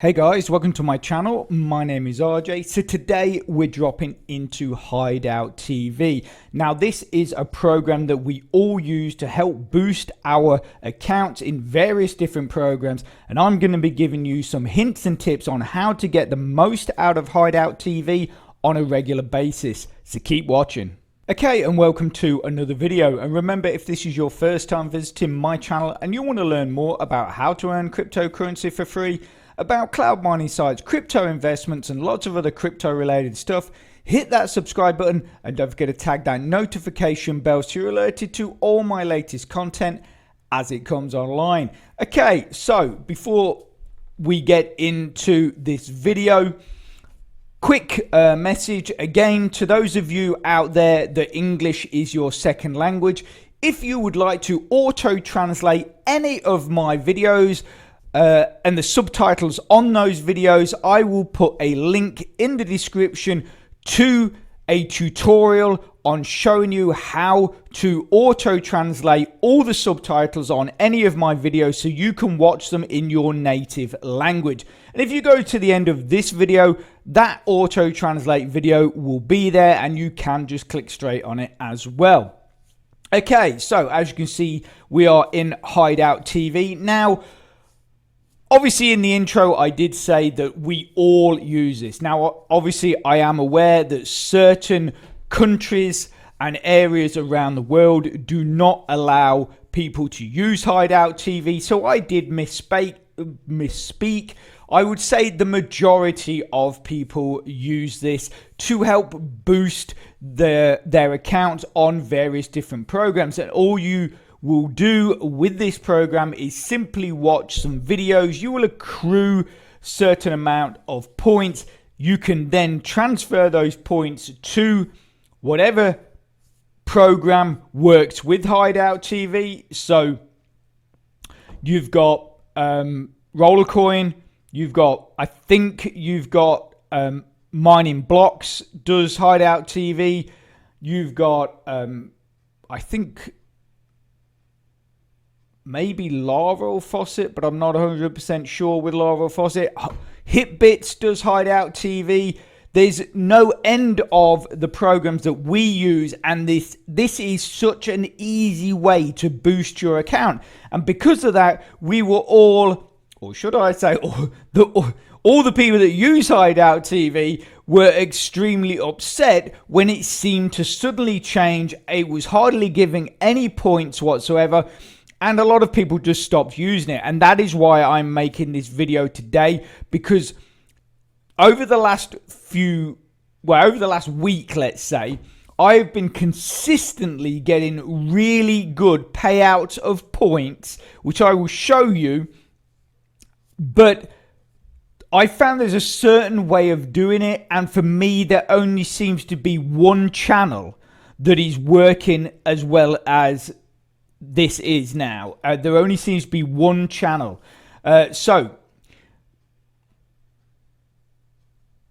Hey guys, welcome to my channel. My name is RJ. So today we're dropping into Hideout TV. Now this is a program that we all use to help boost our accounts in various different programs, and I'm going to be giving you some hints and tips on how to get the most out of Hideout TV on a regular basis. So keep watching. Okay, and welcome to another video. And remember, if this is your first time visiting my channel and you want to learn more about how to earn cryptocurrency for free, about cloud mining sites, crypto investments, and lots of other crypto related stuff, hit that subscribe button and don't forget to tag that notification bell so you're alerted to all my latest content as it comes online. Okay, so before we get into this video, quick message again to those of you out there that English is your second language. If you would like to auto translate any of my videos and the subtitles on those videos, I will put a link in the description to a tutorial on showing you how to auto translate all the subtitles on any of my videos so you can watch them in your native language. And if you go to the end of this video, that auto translate video will be there and you can just click straight on it as well. Okay, so as you can see, we are in Hideout TV. Now, obviously, in the intro, I did say that we all use this. Now, obviously, I am aware that certain countries and areas around the world do not allow people to use Hideout TV. So I did misspeak. I would say the majority of people use this to help boost their accounts on various different programs. And all you will do with this program is simply watch some videos. You will accrue certain amount of points. You can then transfer those points to whatever program works with Hideout TV. So you've got Rollercoin, I think you've got Mining Blocks does Hideout TV. You've got I think maybe Larval Faucet, but I'm not 100% sure with Larval Faucet. Hitbits does Hideout TV. There's no end of the programs that we use, and this is such an easy way to boost your account. And because of that, we were all, or should I say, all the people that use Hideout TV were extremely upset when it seemed to suddenly change. It was hardly giving any points whatsoever, and a lot of people just stopped using it. And that is why I'm making this video today, because over the last week, let's say, I've been consistently getting really good payouts of points, which I will show you. But I found there's a certain way of doing it, and for me, there only seems to be one channel that is working as well as this is now. There only seems to be one channel. So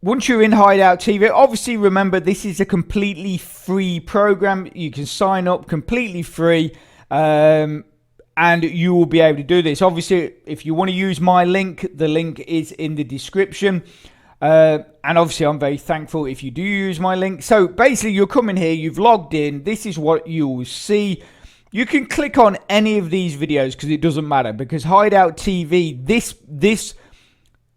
once you're in Hideout TV, obviously remember this is a completely free program. You can sign up completely free, and you will be able to do this. Obviously, if you want to use my link, the link is in the description. And obviously, I'm very thankful if you do use my link. So basically, you're coming here, you've logged in. This is what you will see. You can click on any of these videos because it doesn't matter, because Hideout TV,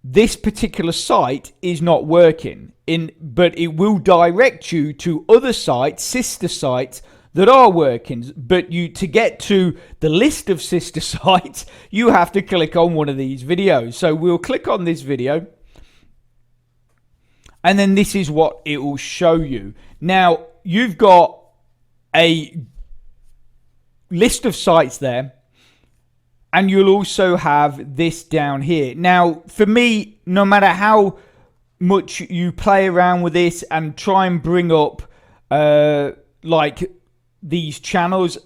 this particular site is not working, but it will direct you to other sites, sister sites that are working. But to get to the list of sister sites, you have to click on one of these videos. So we'll click on this video, and then this is what it will show you. Now, you've got a list of sites there, and you'll also have this down here. Now, for me, no matter how much you play around with this and try and bring up like these channels,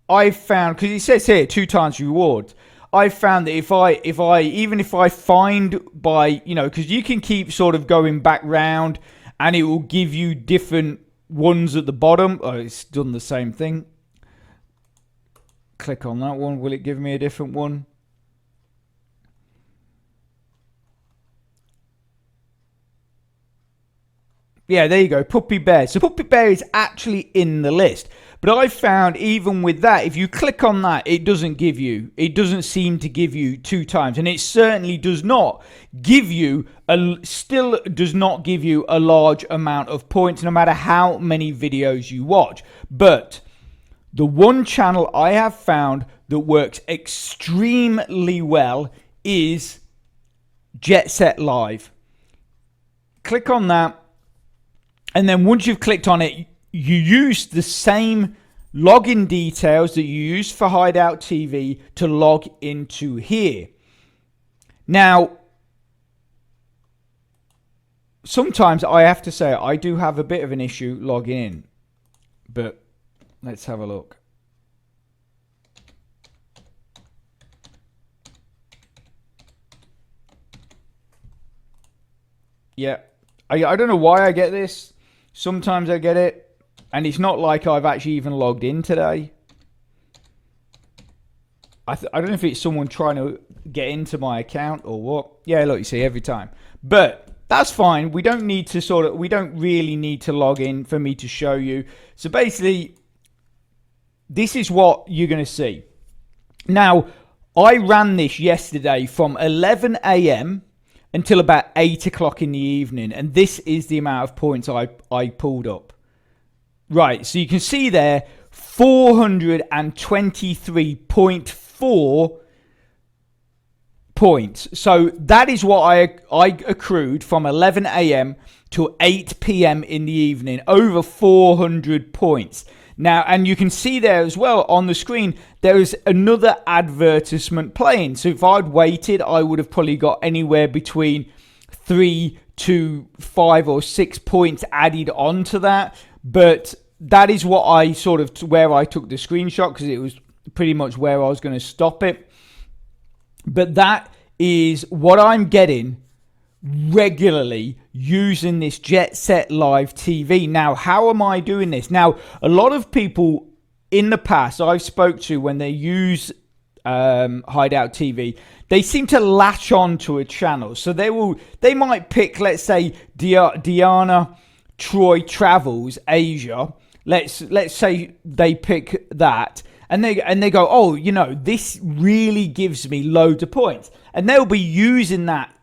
I've found, because it says here 2 times reward, I've found that if I find by, because you can keep sort of going back round and it will give you different ones at the bottom. Oh, it's done the same thing. Click on that one. Will it give me a different one? Yeah, there you go, Puppy Bear. So Puppy Bear is actually in the list. But I found even with that, if you click on that, it doesn't seem to give you 2 times. And it certainly does not give you, still does not give you a large amount of points, no matter how many videos you watch. But the one channel I have found that works extremely well is Jet Set Live. Click on that. And then once you've clicked on it, you use the same login details that you use for Hideout TV to log into here. Now, sometimes I have to say I do have a bit of an issue logging in, but let's have a look. Yeah, I don't know why I get this. Sometimes I get it, and it's not like I've actually even logged in today. I don't know if it's someone trying to get into my account or what. Yeah, look, you see, every time. But that's fine. We don't need to we don't really need to log in for me to show you. So basically, this is what you're going to see. Now, I ran this yesterday from 11 a.m. until about 8 o'clock in the evening, and this is the amount of points I pulled up. Right, so you can see there 423.4 points. So that is what I accrued from 11 a.m. to 8 p.m. in the evening, over 400 points. Now, and you can see there as well on the screen, there is another advertisement playing. So if I'd waited, I would have probably got anywhere between 3 to 5 or 6 points added onto that. But that is what I where I took the screenshot, because it was pretty much where I was going to stop it. But that is what I'm getting regularly using this Jet Set Live TV. Now, how am I doing this? Now, a lot of people in the past I've spoke to, when they use Hideout TV, they seem to latch on to a channel. So they might pick, let's say, Diana Troy Travels Asia. Let's say they pick that, and they go, oh, you know, this really gives me loads of points, and they'll be using that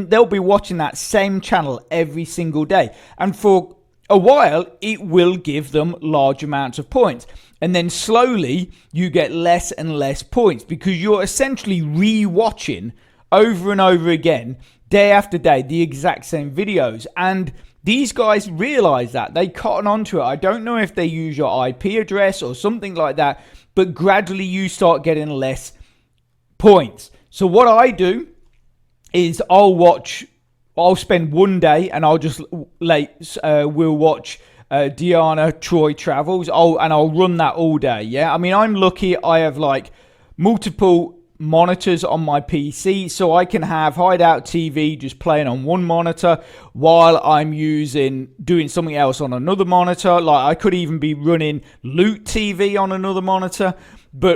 they'll be watching that same channel every single day, and for a while it will give them large amounts of points, and then slowly you get less and less points, because you're essentially re-watching over and over again, day after day, the exact same videos. And these guys realize that. They cotton onto it. I don't know if they use your IP address or something like that, but gradually you start getting less points. So what I do is I'll spend one day and I'll just we'll watch Diana Troy Travels. I'll run that all day. Yeah, I mean, I'm lucky. I have like multiple monitors on my PC, so I can have Hideout TV just playing on one monitor while I'm doing something else on another monitor. Like, I could even be running Loot TV on another monitor,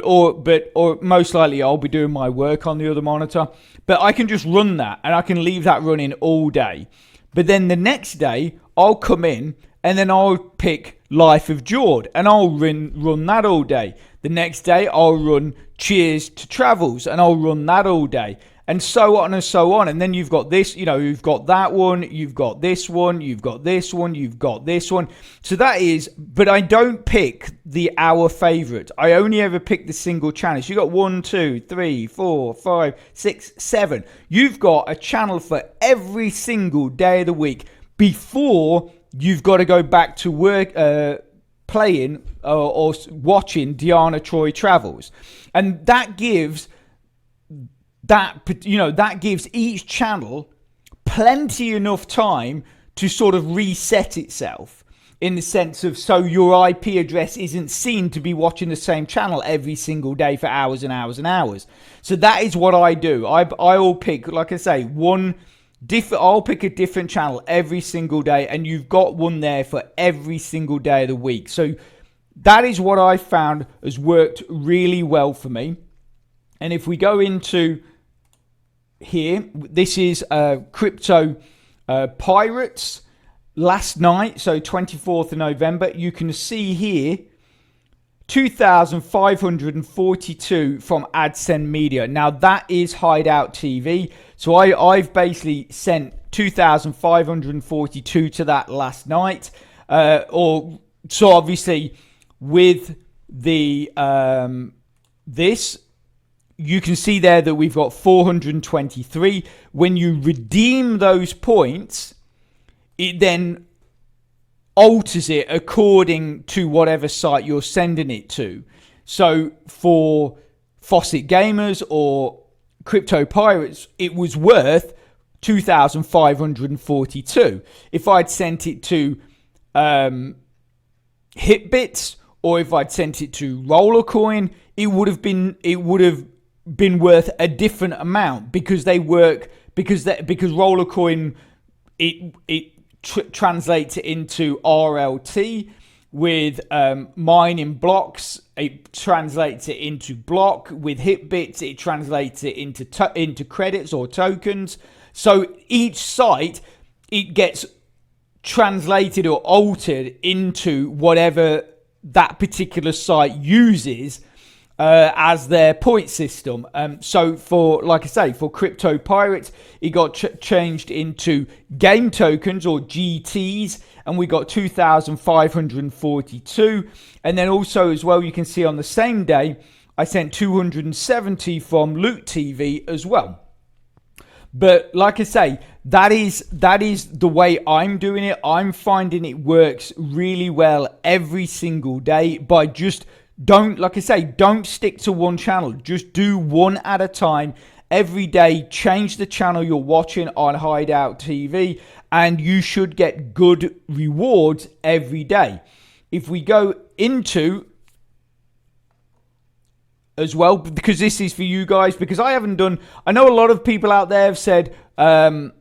or most likely I'll be doing my work on the other monitor. But I can just run that, and I can leave that running all day. But then the next day I'll come in and then I'll pick Life of Jord and I'll run that all day. The next day I'll run Cheers to Travels and I'll run that all day, and so on and so on. And then you've got this, you've got that one, you've got this one, you've got this one, you've got this one. So that is, but I don't pick our favorite. I only ever pick the single channels. You've got 1, 2, 3, 4, 5, 6, 7. You've got a channel for every single day of the week before you've got to go back to work, playing or watching Diana Troy Travels. And that gives each channel plenty enough time to sort of reset itself, in the sense of, so your IP address isn't seen to be watching the same channel every single day for hours and hours and hours. So that is what I do. I'll pick, like I say, I'll pick a different channel every single day, and you've got one there for every single day of the week. So that is what I found has worked really well for me. And if we go into here, this is Crypto Pirates. last night, so 24th of November, you can see here 2,542 from AdSend Media. Now that is Hideout TV. So I've basically sent 2,542 to that last night. So obviously with the this, you can see there that we've got 423. When you redeem those points, it then alters it according to whatever site you're sending it to. So for Faucet Gamers or Crypto Pirates, it was worth 2,542. If I'd sent it to Hitbits, or if I'd sent it to Rollercoin, it would have been worth a different amount, because they work because Rollercoin it translates it into RLT with mining blocks. It translates it into block. With Hitbits, it translates it into credits or tokens. So each site, it gets translated or altered into whatever that particular site uses as their point system. So for, like I say, for Crypto Pirates, it got changed into game tokens or GTs, and we got 2,542. And then also as well, you can see on the same day, I sent 270 from Loot TV as well. But like I say, that is the way I'm doing it. I'm finding it works really well every single day by just don't stick to one channel. Just do one at a time every day. Change the channel you're watching on Hideout TV, and you should get good rewards every day. If we go into as well, because this is for you guys, because I know a lot of people out there have said, can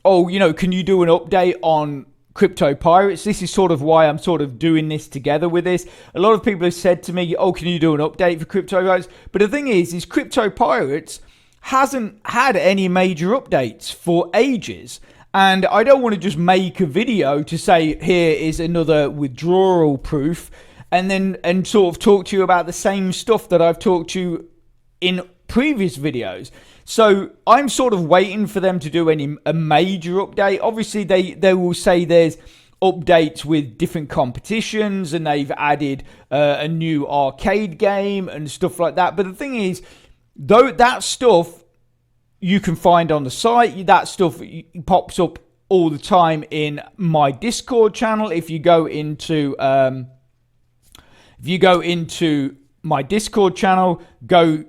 you do an update on Crypto Pirates? This is sort of why I'm sort of doing this together with this. A lot of people have said to me, can you do an update for Crypto Pirates? But the thing is Crypto Pirates hasn't had any major updates for ages. And I don't want to just make a video to say, here is another withdrawal proof, and sort of talk to you about the same stuff that I've talked to you in previous videos. So I'm sort of waiting for them to do a major update. Obviously, they will say there's updates with different competitions, and they've added a new arcade game and stuff like that. But the thing is, though, that stuff you can find on the site. That stuff pops up all the time in my Discord channel. If you go into my Discord channel, go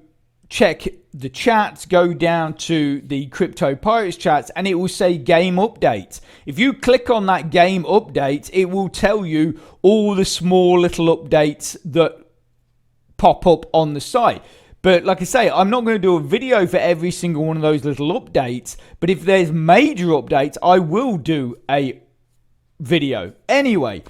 check the chats, go down to the Crypto Pirates chats, and it will say game updates. If you click on that game updates, it will tell you all the small little updates that pop up on the site. But like I say, I'm not going to do a video for every single one of those little updates, but if there's major updates, I will do a video anyway.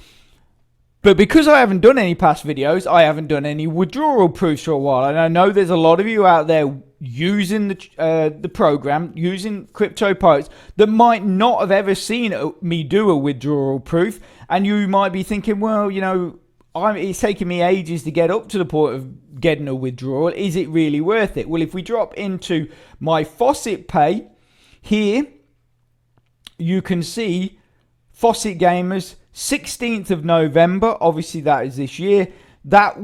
But because I haven't done any past videos, I haven't done any withdrawal proofs for a while. And I know there's a lot of you out there using the program, using Crypto Pirates, that might not have ever seen me do a withdrawal proof. And you might be thinking, well, it's taking me ages to get up to the point of getting a withdrawal. Is it really worth it? Well, if we drop into my Faucet Pay, here you can see Faucet Gamers, 16th of November, obviously that is this year, that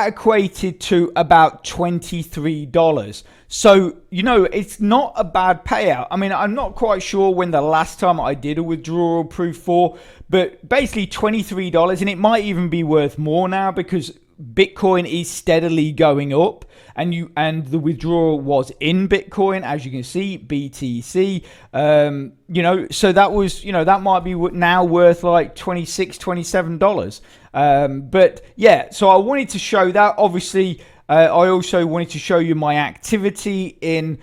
equated to about $23. So, it's not a bad payout. I mean, I'm not quite sure when the last time I did a withdrawal proof for, but basically $23, and it might even be worth more now because Bitcoin is steadily going up, and the withdrawal was in Bitcoin, as you can see, BTC. So that was, that might be now worth like $26, $27. But yeah, so I wanted to show that. Obviously, I also wanted to show you my activity in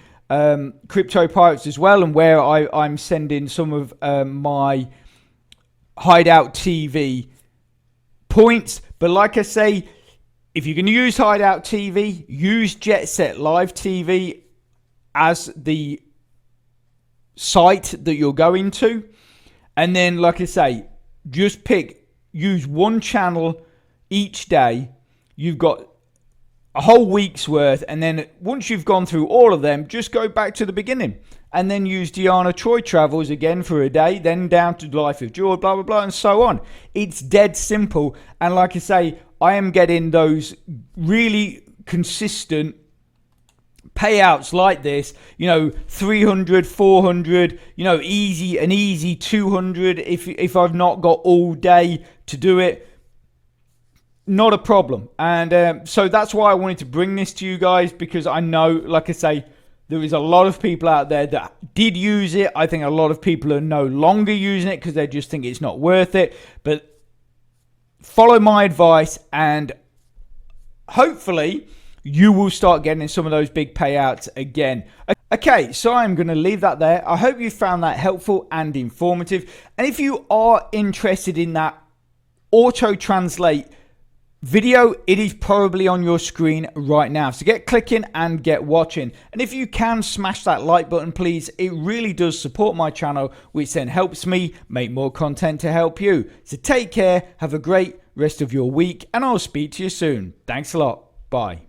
Crypto Pirates as well, and where I'm sending some of my Hideout TV points. But like I say, if you're going to use Hideout TV, use Jet Set Live TV as the site that you're going to. And then, like I say, just use one channel each day. You've got a whole week's worth. And then once you've gone through all of them, just go back to the beginning. And then use Diana Troy Travels again for a day, then down to Life of George, blah, blah, blah, and so on. It's dead simple. And like I say, I am getting those really consistent payouts like this, 300, 400, an easy 200 if I've not got all day to do it. Not a problem. And so that's why I wanted to bring this to you guys, because I know, like I say, there is a lot of people out there that did use it. I think a lot of people are no longer using it because they just think it's not worth it. But follow my advice and hopefully you will start getting some of those big payouts again. Okay, so I'm going to leave that there. I hope you found that helpful and informative. And if you are interested in that auto translate video, it is probably on your screen right now. So get clicking and get watching. And if you can smash that like button, please, it really does support my channel, which then helps me make more content to help you. So take care, have a great rest of your week, and I'll speak to you soon. Thanks a lot. Bye.